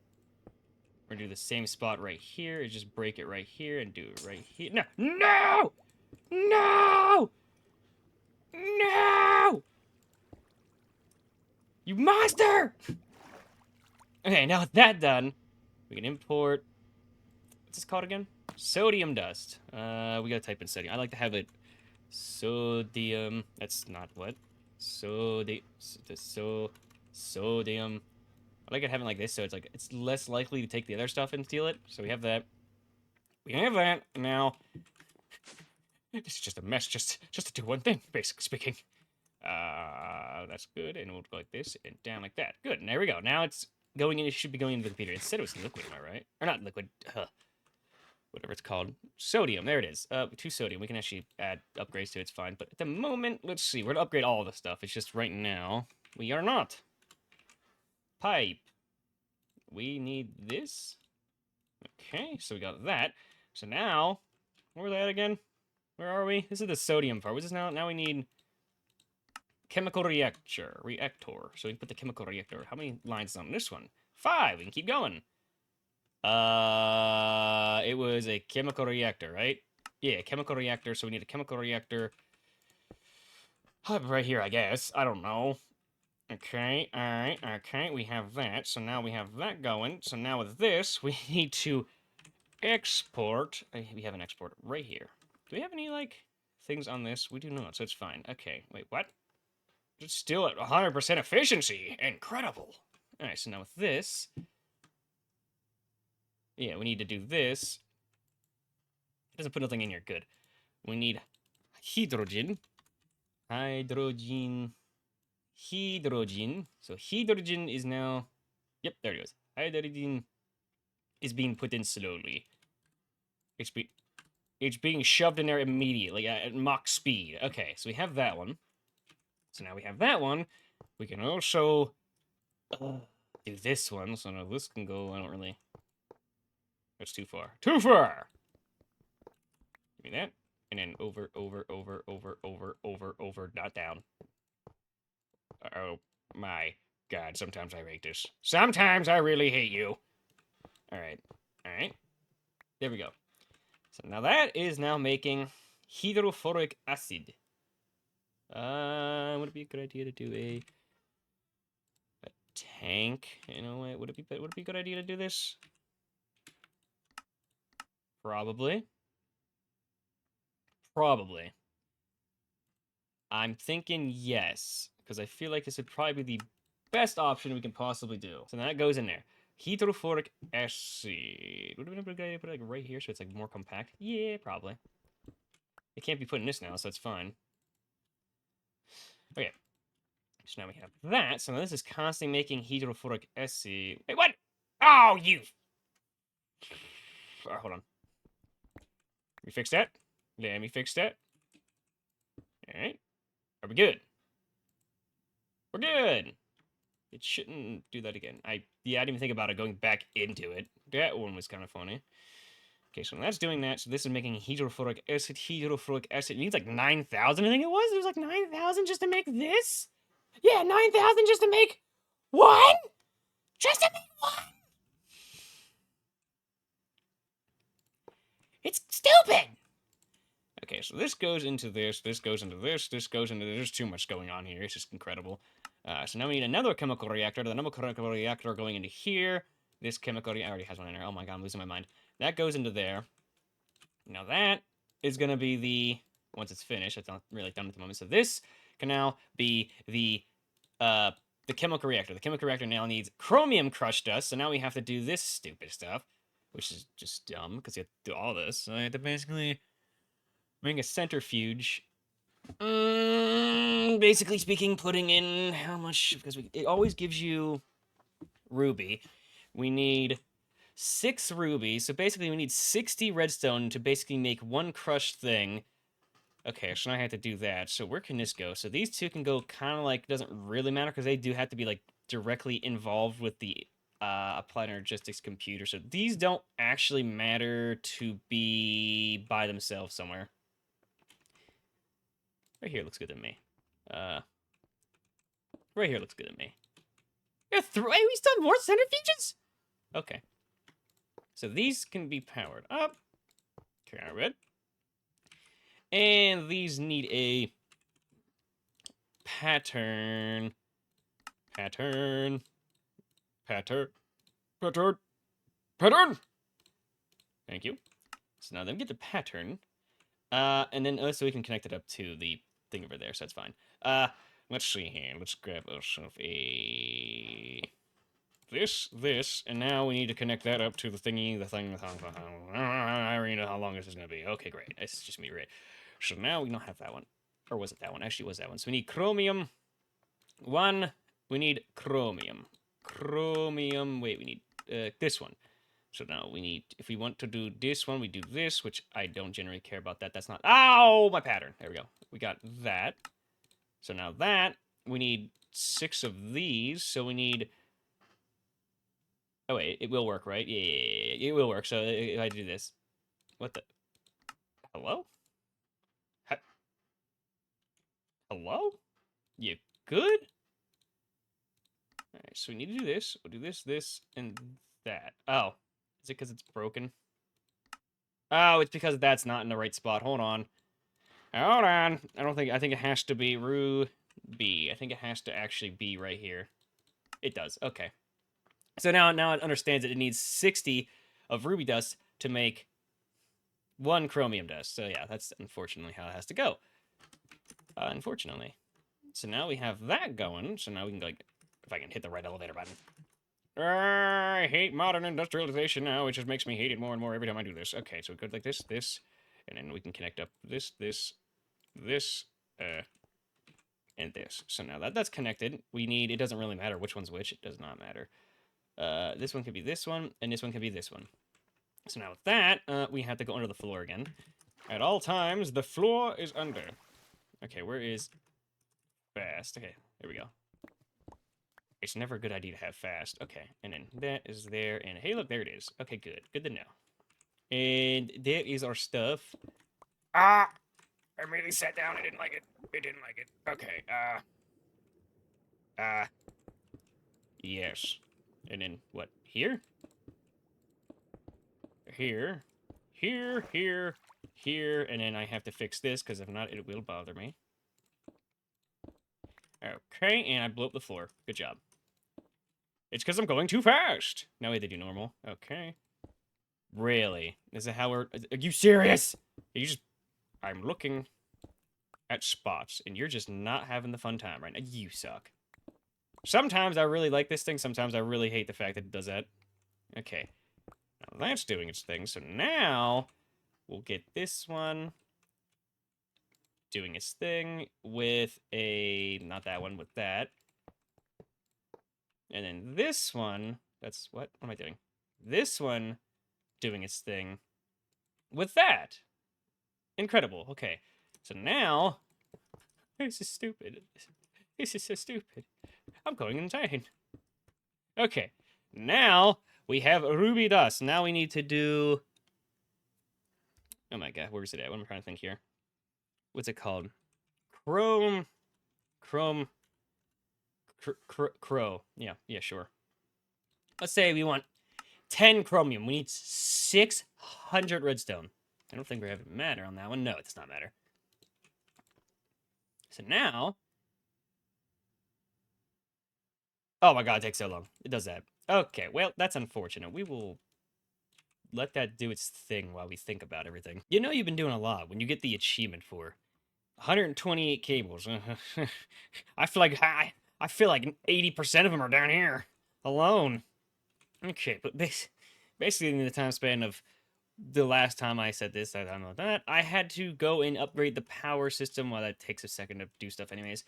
We're gonna do the same spot right here. And just break it right here and do it right here. No! No! No! No! You monster! Okay, now with that done, we can import... What's this called again? Sodium dust. We gotta type in sodium. I like to have it sodium. That's not what. Sodium. I like it having like this, so it's less likely to take the other stuff and steal it. So we have that. We have that. Now, it's just a mess, just to do one thing, basically speaking. That's good, and we'll go like this and down like that. Good, and there we go. Now it's going in. It should be going into the computer. It said it was liquid, am I right? Or not liquid. Whatever it's called. Sodium. There it is. 2 sodium. We can actually add upgrades to it. It's fine. But at the moment, let's see. We're gonna upgrade all the stuff. It's just right now we are not. Pipe. We need this. Okay, so we got that. So now, where's that again? Where are we? This is the sodium part. What's this now? Now we need chemical reactor. So we can put the chemical reactor. How many lines on this one? 5. We can keep going. It was a chemical reactor, right? Yeah, chemical reactor. So we need a chemical reactor right here, I guess. I don't know. Okay, alright, okay, we have that. So now we have that going. So now with this, we need to export. We have an export right here. Do we have any, like, things on this? We do not, so it's fine. Okay, wait, what? It's still at 100% efficiency. Incredible. Alright, so now with this, yeah, we need to do this. It doesn't put nothing in here. Good. We need hydrogen. Hydrogen. So hydrogen is now... Yep, there it goes. Hydrogen is being put in slowly. It's being shoved in there immediately at Mach speed. Okay, so we have that one. So now we have that one. We can also do this one. So now this can go... I don't really... That's too far. Too far! Give me that. And then over, not down. Oh my god, sometimes I hate this. Sometimes I really hate you. Alright. Alright. There we go. So now that is now making hydrofluoric acid. Would it be a good idea to do a tank? You know, would it be a good idea to do this? Probably. Probably. I'm thinking yes, because I feel like this would probably be the best option we can possibly do. So that goes in there. Hydrofluoric acid. Would it be a good idea to put it like right here so it's like more compact? Yeah, probably. It can't be put in this now, so it's fine. Okay. So now we have that. So now this is constantly making hydrofluoric acid. Wait, what? Oh, you... Oh, hold on. Let me fix that. Let me fix that. Alright. Are we good? We're good. It shouldn't do that again. I didn't even think about it going back into it. That one was kind of funny. Okay, so that's doing that. So this is making hydrofluoric acid. Hydrofluoric acid. It needs like 9,000, I think it was. It was like 9,000 just to make this? Yeah, 9,000 just to make one? Just to make one? It's stupid! Okay, so this goes into this goes into this goes into this. There's too much going on here. It's just incredible. So now we need another chemical reactor. The chemical reactor going into here. This chemical reactor already has one in there. Oh my god, I'm losing my mind. That goes into there. Now that is going to be the... Once it's finished, it's not really done at the moment. So this can now be the chemical reactor. The chemical reactor now needs chromium crushed dust. So now we have to do this stupid stuff, which is just dumb because you have to do all this. So I have to basically make a centrifuge. Basically speaking, putting in how much, because it always gives you ruby. We need 6 rubies, so basically we need 60 redstone to basically make one crushed thing. Okay, so now I have to do that. So where can this go? So these two can go kind of like, doesn't really matter, because they do have to be like directly involved with the applied energistics computer. So these don't actually matter to be by themselves somewhere. Right here looks good to me. Right here looks good to me. Hey, we still have more centrifuges? Okay. So these can be powered up. Okay, good. And these need a pattern. Pattern. Thank you. So now then get the pattern. And then so we can connect it up to the thing over there, so that's fine. Let's see here. Let's grab ourselves a this, and now we need to connect that up to the thingy, the thing. I already know how long this is gonna be. Okay, great. It's just me, right? So now we don't have that one, or was it that one? Actually, it was that one. So we need chromium. One. We need chromium. Chromium. Wait, we need this one. So now we need, if we want to do this one, we do this, which I don't generally care about that. That's not, ow, my pattern. There we go. We got that. So now that, we need 6 of these. So we need, oh wait, it will work, right? Yeah, it will work. So if I do this, what the, hello? Hello? You good? All right, so we need to do this. We'll do this, and that. Oh, is it because it's broken? Oh, it's because that's not in the right spot. Hold on. Hold on. I think it has to be Ruby. I think it has to actually be right here. It does. Okay. So now it understands that it needs 60 of ruby dust to make 1 chromium dust. So yeah, that's unfortunately how it has to go. Unfortunately. So now we have that going. So now we can go, like, if I can hit the right elevator button. I hate modern industrialization now. It just makes me hate it more and more every time I do this. Okay, so it goes like this, and then we can connect up this, and this. So now that's connected. We need, it doesn't really matter which one's which. It does not matter. This one could be this one, and this one could be this one. So now with that, we have to go under the floor again. At all times, the floor is under. Okay, where is fast? Okay, there we go. It's never a good idea to have fast. Okay, and then that is there, and hey, look, there it is. Okay, good. Good to know. And there is our stuff. Ah! I immediately sat down. I didn't like it. I didn't like it. Okay, yes. And then, what, here? Here. Here, and then I have to fix this, because if not, it will bother me. Okay, and I blew up the floor. Good job. It's because I'm going too fast. Now we have to do normal. Okay. Really? Is it how we're... Are you serious? You just... I'm looking at spots, and you're just not having the fun time right now. You suck. Sometimes I really like this thing. Sometimes I really hate the fact that it does that. Okay. Now that's doing its thing. So now we'll get this one doing its thing with a... Not that one, with that. And then this one... That's... What am I doing? This one doing its thing with that. Incredible. Okay. So now... This is stupid. This is so stupid. I'm going insane. Okay. Now we have ruby dust. Now we need to do... Oh my god, where's it at? What am I trying to think here? What's it called? Crow. Yeah, sure. Let's say we want 10 chromium. We need 600 redstone. I don't think we have a matter on that one. No, it does not matter. So now... Oh my god, it takes so long. It does that. Okay, well, that's unfortunate. We will let that do its thing while we think about everything. You know you've been doing a lot when you get the achievement for 128 cables. I feel like 80% of them are down here alone. Okay, but basically in the time span of the last time I said this, I don't know that, I had to go and upgrade the power system. Well, that takes a second to do stuff anyways.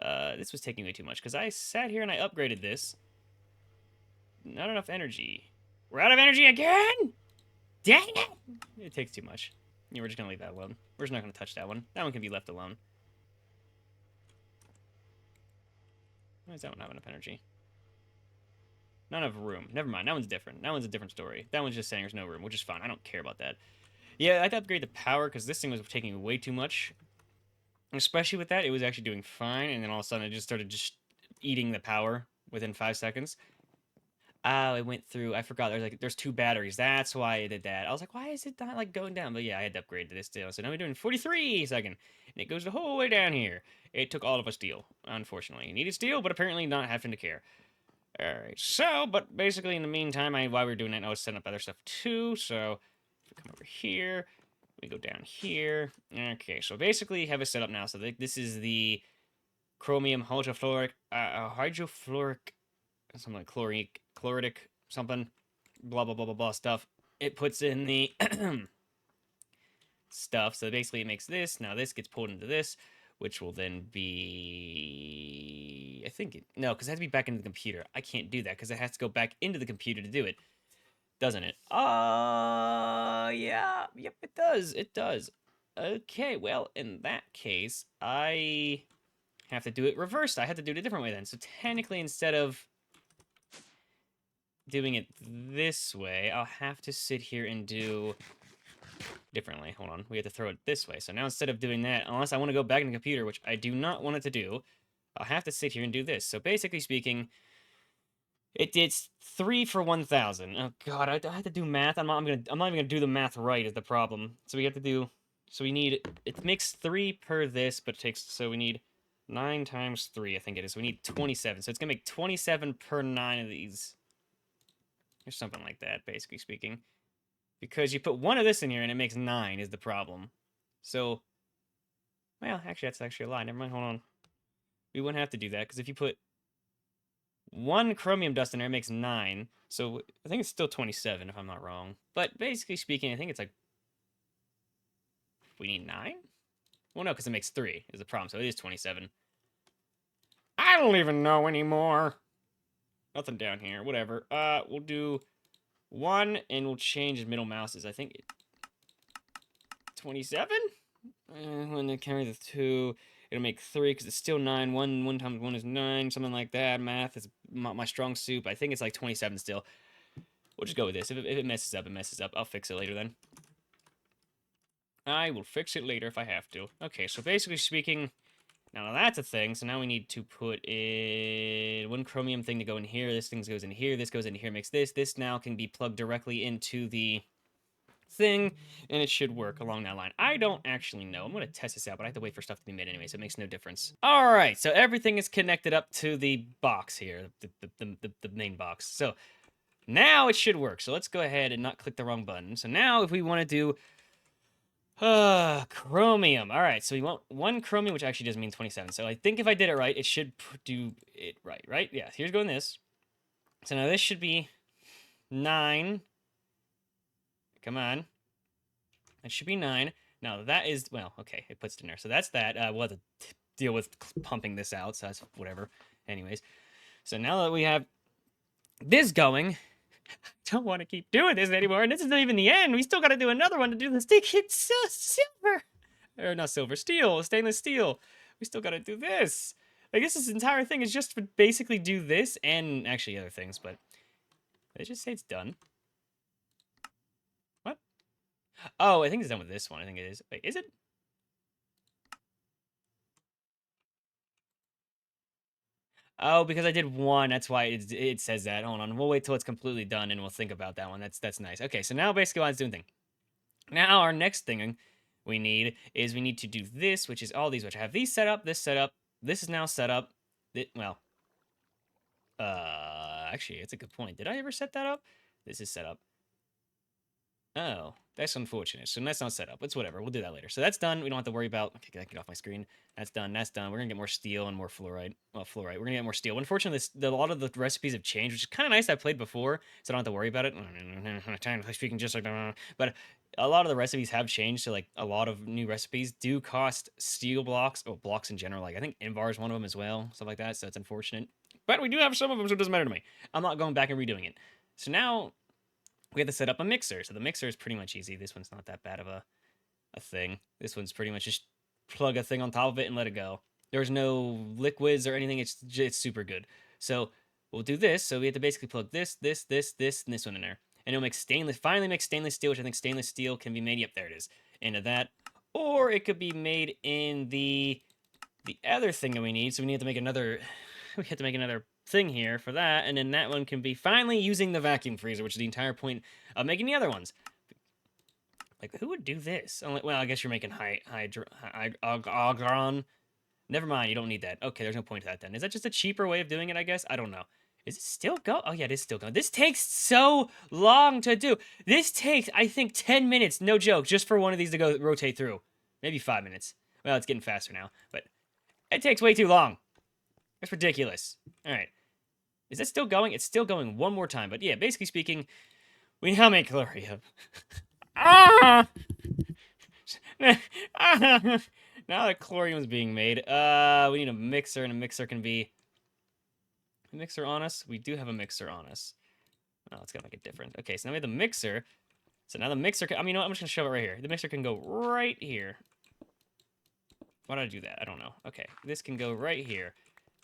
This was taking way too much, because I sat here and I upgraded this. Not enough energy. We're out of energy again! Dang it! It takes too much. Yeah, we're just gonna leave that alone. We're just not gonna touch that one. That one can be left alone. Why does that one have enough energy? Not enough room. Never mind. That one's different. That one's a different story. That one's just saying there's no room, which is fine. I don't care about that. Yeah, I had to upgrade the power because this thing was taking way too much. Especially with that, it was actually doing fine, and then all of a sudden it just started eating the power within 5 seconds. Oh, it went through. I forgot. There's 2 batteries. That's why it did that. I was like, why is it not going down? But yeah, I had to upgrade to this deal. So now we're doing 43 seconds, and it goes the whole way down here. It took all of us steel, unfortunately. It needed steel, but apparently not having to care. All right. So, but basically in the meantime, while we were doing it, I was setting up other stuff too. So Come over here. We go down here. Okay, so basically have it set up now. So this is the chromium hydrofluoric, something like chloritic, something, blah, blah, blah, blah, blah stuff. It puts in the stuff. So basically it makes this. Now this gets pulled into this, which will then be, I think, no, because it has to be back into the computer. I can't do that because it has to go back into the computer to do it, doesn't it? Yeah, yep, it does. It does. Okay, well, in that case, I have to do it reversed. I have to do it a different way then. So technically, instead of doing it this way, I'll have to sit here and do differently. Hold on. We have to throw it this way. So now instead of doing that, unless I want to go back in the computer, which I do not want it to do, I'll have to sit here and do this. So basically speaking, it's 3 for 1,000. Oh god, I have to do math. I'm not even gonna do the math right is the problem. So we have to do, so we need, it makes 3 per this, but it takes, so we need 9 times 3, I think it is. So we need 27. So it's gonna make 27 per 9 of these. Or something like that, basically speaking. Because you put one of this in here and it makes 9 is the problem. So, well, actually that's actually a lie. Never mind, hold on. We wouldn't have to do that, because if you put one chromium dust in there, it makes 9. So I think it's still 27 if I'm not wrong. But basically speaking, I think it's like, we need 9? Well, no, because it makes 3 is the problem. So it is 27. I don't even know anymore. Nothing down here. Whatever. We'll do 1 and we'll change middle mouses. I think 27? When they carry the 2, it'll make 3 because it's still 9. 1 times 1 is 9, something like that. Math is my strong suit. I think it's like 27 still. We'll just go with this. If it messes up, it messes up. I'll fix it later then. I will fix it later if I have to. Okay, so basically speaking, now that's a thing. So now we need to put in 1 chromium thing to go in here. This thing goes in here. This goes in here, makes this. This now can be plugged directly into the thing, and it should work along that line. I don't actually know. I'm going to test this out, but I have to wait for stuff to be made anyway, so it makes no difference. All right, so everything is connected up to the box here, the main box. So now it should work. So let's go ahead and not click the wrong button. So now if we want to do chromium. All right, so we want 1 chromium, which actually does mean 27. So I think if I did it right, it should do it right? Yeah, here's going this. So now this should be 9. Come on. It should be 9. Now that is, well, okay, it puts it in there. So that's that. We'll have to deal with pumping this out, so that's whatever. Anyways, so now that we have this going, I don't want to keep doing this anymore. And this isn't even the end. We still got to do another one to do the stick. It's silver. Or not silver, steel, stainless steel. We still got to do this. I guess this entire thing is just to basically do this and actually other things, but they just say it's done. What? Oh, I think it's done with this one. I think it is. Wait, is it? Oh, because I did 1. That's why it says that. Hold on. We'll wait till it's completely done and we'll think about that one. That's nice. Okay, so now basically what it's doing thing. Now our next thing we need is we need to do this, which is all these, which I have these set up, this set up. This is now set up. Well, actually, it's a good point. Did I ever set that up? This is set up. Oh, that's unfortunate. So that's not set up. It's whatever. We'll do that later. So that's done. We don't have to worry about... Okay, get off my screen. That's done. That's done. We're going to get more steel and more fluoride. Well, fluorite. We're going to get more steel. Unfortunately, a lot of the recipes have changed, which is kind of nice. I played before, so I don't have to worry about it. Technically speaking, just like... But a lot of the recipes have changed, so like a lot of new recipes do cost steel blocks, or blocks in general. Like I think Invar is one of them as well, stuff like that, so it's unfortunate. But we do have some of them, so it doesn't matter to me. I'm not going back and redoing it. So now... we have to set up a mixer. So the mixer is pretty much easy. This one's not that bad of a thing. This one's pretty much just plug a thing on top of it and let it go. There's no liquids or anything. It's super good. So we'll do this. So we have to basically plug this, and this one in there. And it'll make finally make stainless steel, which I think stainless steel can be made. Yep, there it is. Into that. Or it could be made in the other thing that we need. So we need to make another... we have to make another thing here for that, and then that one can be finally using the vacuum freezer, which is the entire point of making the other ones. Like, who would do this? Well, I guess you're making hydron. Never mind, you don't need that. Okay, there's no point to that then. Is that just a cheaper way of doing it, I guess? I don't know. Is it still going? Oh, yeah, it is still going. This takes so long to do. This takes, I think, 10 minutes, no joke, just for one of these to go rotate through. Maybe 5 minutes. Well, it's getting faster now, but it takes way too long. That's ridiculous. All right. Is that still going? It's still going one more time. But yeah, basically speaking, we now make Gloria. Ah! Now that chlorium's being made, we need a mixer, and a mixer can be a mixer on us. We do have a mixer on us. Oh, it's gonna make it different. Okay, so now we have the mixer. So now the mixer can, I mean, you know what? I'm just gonna shove it right here. The mixer can go right here. Why did I do that? I don't know. Okay, this can go right here.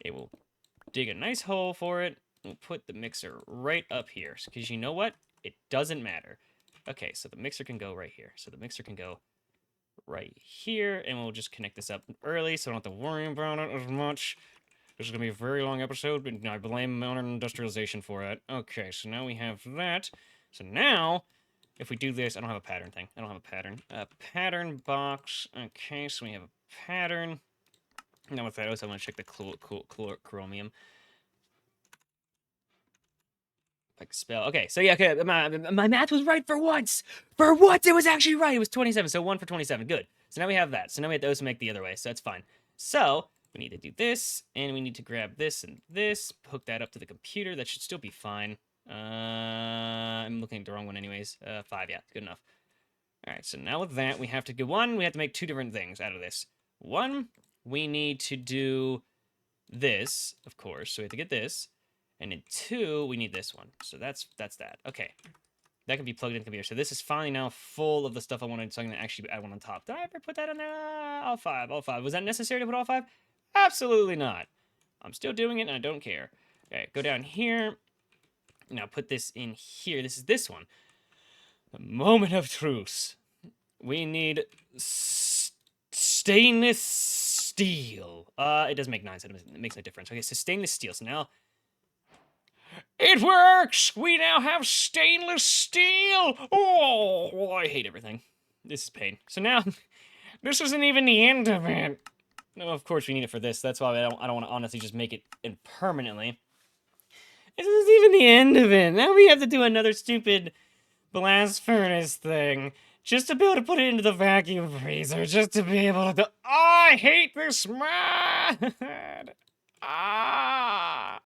It will dig a nice hole for it. We'll put the mixer right up here. Because you know what? It doesn't matter. Okay, so the mixer can go right here. So the mixer can go right here. And we'll just connect this up early so I don't have to worry about it as much. This is going to be a very long episode, but I blame modern industrialization for it. Okay, so now we have that. So now, if we do this, I don't have a pattern thing. I don't have a pattern. Pattern box. Okay, so we have a pattern. Now with that, I want to check the chromium. Like spell. Okay, so yeah, okay, my math was right for once. For once, it was actually right. It was 27, so 1 for 27. Good. So now we have that. So now we have those to make the other way, so that's fine. So we need to do this, and we need to grab this and this, hook that up to the computer. That should still be fine. I'm looking at the wrong one anyways. 5, yeah, good enough. All right, so now with that, we have to go we have to make 2 different things out of this. 1, we need to do this, of course. So we have to get this. And in 2, we need this one. So that's that. Okay. That can be plugged in the computer. So this is finally now full of the stuff I wanted, so I'm going to actually add one on top. Did I ever put that on there? All 5. Was that necessary to put all 5? Absolutely not. I'm still doing it, and I don't care. Okay, go down here. Now put this in here. This is this one. The moment of truth. We need stainless steel. It does make 9, so it makes no difference. Okay, so stainless steel. So now it works! We now have stainless steel! Oh, I hate everything. This is pain. So now, this isn't even the end of it. No, of course we need it for this. That's why I don't want to honestly just make it in permanently. This isn't even the end of it. Now we have to do another stupid blast furnace thing. Just to be able to put it into the vacuum freezer. Just to be able to... Oh, I hate this mod! Ah!